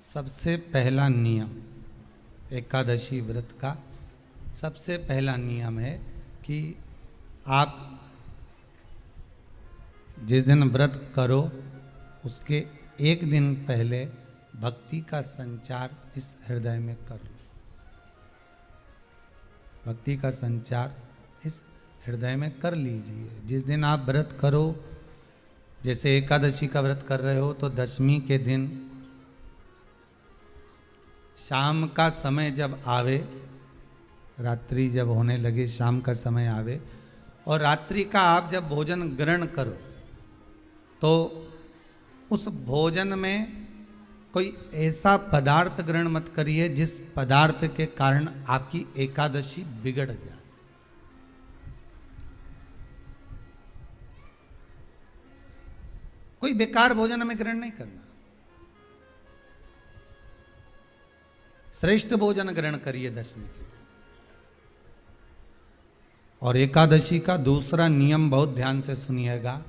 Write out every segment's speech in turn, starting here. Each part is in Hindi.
सबसे पहला नियम एकादशी व्रत का सबसे पहला नियम है कि आप जिस दिन व्रत करो उसके एक दिन पहले भक्ति का संचार इस हृदय में कर लो। भक्ति का संचार इस हृदय में कर लीजिए। जिस दिन आप व्रत करो, जैसे एकादशी का व्रत कर रहे हो तो दशमी के दिन शाम का समय जब आवे, रात्रि जब होने लगे, शाम का समय आवे और रात्रि का आप जब भोजन ग्रहण करो तो उस भोजन में कोई ऐसा पदार्थ ग्रहण मत करिए जिस पदार्थ के कारण आपकी एकादशी बिगड़ जाए। कोई बेकार भोजन में ग्रहण नहीं करना, श्रेष्ठ भोजन ग्रहण करिए दशमी के दिन। और एकादशी का दूसरा नियम बहुत ध्यान से सुनिएगा।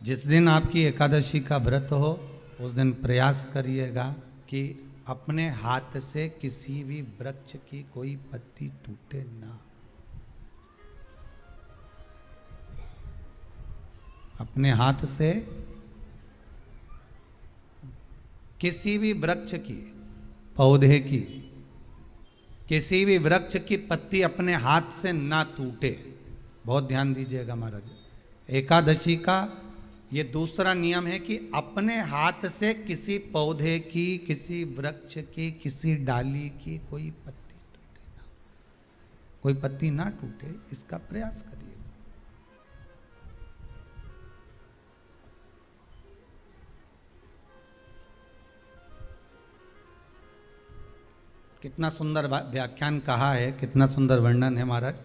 जिस दिन आपकी एकादशी का व्रत हो उस दिन प्रयास करिएगा कि अपने हाथ से किसी भी वृक्ष की कोई पत्ती टूटे ना। अपने हाथ से किसी भी वृक्ष की, पौधे की, किसी भी वृक्ष की पत्ती अपने हाथ से ना टूटे। बहुत ध्यान दीजिएगा महाराज। एकादशी का ये दूसरा नियम है कि अपने हाथ से किसी पौधे की, किसी वृक्ष की, किसी डाली की कोई पत्ती टूटे ना, कोई पत्ती ना टूटे, इसका प्रयास करिए। कितना सुंदर व्याख्यान कहा है, कितना सुंदर वर्णन है महाराज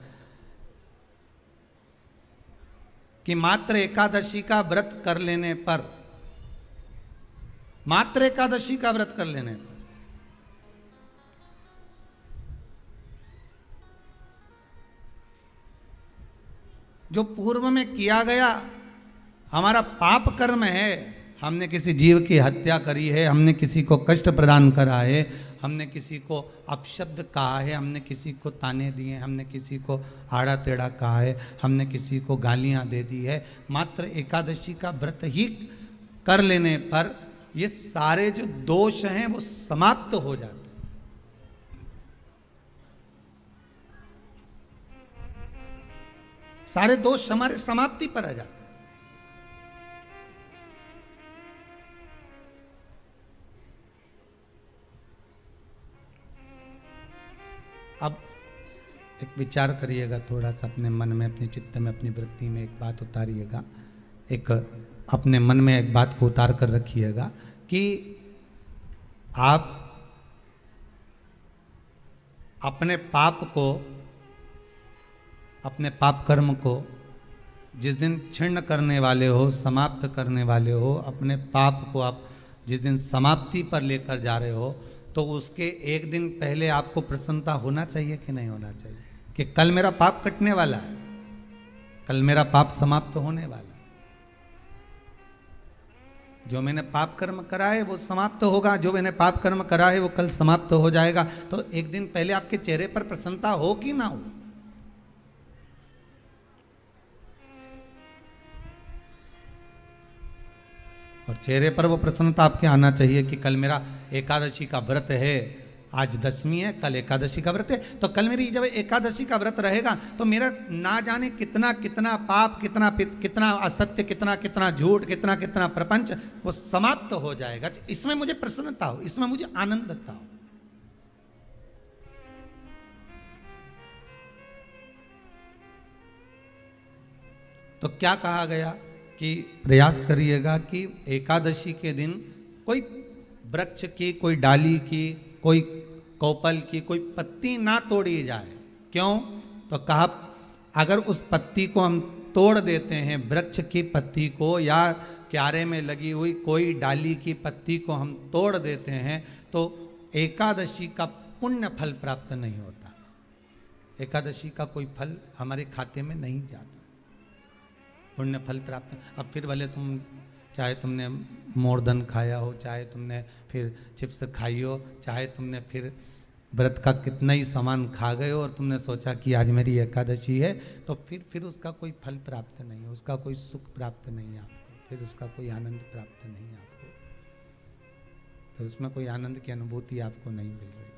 कि मात्र एकादशी का व्रत कर लेने पर, मात्र एकादशी का व्रत कर लेने पर जो पूर्व में किया गया हमारा पाप कर्म है, हमने किसी जीव की हत्या करी है, हमने किसी को कष्ट प्रदान करा है, हमने किसी को अपशब्द कहा है, हमने किसी को ताने दिए, हमने किसी को आड़ा टेढ़ा कहा है, हमने किसी को गालियां दे दी है, मात्र एकादशी का व्रत ही कर लेने पर ये सारे जो दोष हैं वो समाप्त हो जाते हैं। सारे दोष हमारे समाप्ति पर आ जाते हैं। अब एक विचार करिएगा थोड़ा सा अपने मन में, अपने चित्त में, अपनी वृत्ति में एक बात उतारिएगा। एक अपने मन में एक बात को उतार कर रखिएगा कि आप अपने पाप को, अपने पाप कर्म को जिस दिन क्षीण करने वाले हो, समाप्त करने वाले हो, अपने पाप को आप जिस दिन समाप्ति पर लेकर जा रहे हो तो उसके एक दिन पहले आपको प्रसन्नता होना चाहिए कि नहीं होना चाहिए कि कल मेरा पाप कटने वाला है, कल मेरा पाप समाप्त होने वाला है, जो मैंने पाप कर्म करा है वो समाप्त होगा, जो मैंने पाप कर्म करा है वो कल समाप्त हो जाएगा। तो एक दिन पहले आपके चेहरे पर प्रसन्नता हो कि ना हो। और चेहरे पर वो प्रसन्नता आपके आना चाहिए कि कल मेरा एकादशी का व्रत है, आज दशमी है, कल एकादशी का व्रत है, तो कल मेरी जब एकादशी का व्रत रहेगा तो मेरा ना जाने कितना कितना पाप, कितना असत्य, कितना झूठ, कितना प्रपंच वो समाप्त हो जाएगा। इसमें मुझे प्रसन्नता हो, इसमें मुझे आनंदता हो। तो क्या कहा गया कि प्रयास करिएगा कि एकादशी के दिन कोई वृक्ष की, कोई डाली की, कोई कोपल की कोई पत्ती ना तोड़ी जाए। क्यों? तो कहा अगर उस पत्ती को हम तोड़ देते हैं, वृक्ष की पत्ती को या क्यारे में लगी हुई कोई डाली की पत्ती को हम तोड़ देते हैं तो एकादशी का पुण्य फल प्राप्त नहीं होता, एकादशी का कोई फल हमारे खाते में नहीं जाता, पुण्य फल प्राप्त। अब फिर भले तुम चाहे तुमने मोरदन खाया हो, चाहे तुमने फिर चिप्स खाई हो, चाहे तुमने फिर व्रत का कितना ही सामान खा गए हो और तुमने सोचा कि आज मेरी एकादशी है, तो फिर उसका कोई फल प्राप्त नहीं है, उसका कोई सुख प्राप्त नहीं है आपको, फिर उसका कोई आनंद प्राप्त नहीं है आपको, तो उसमें कोई आनंद की अनुभूति आपको नहीं मिल रही।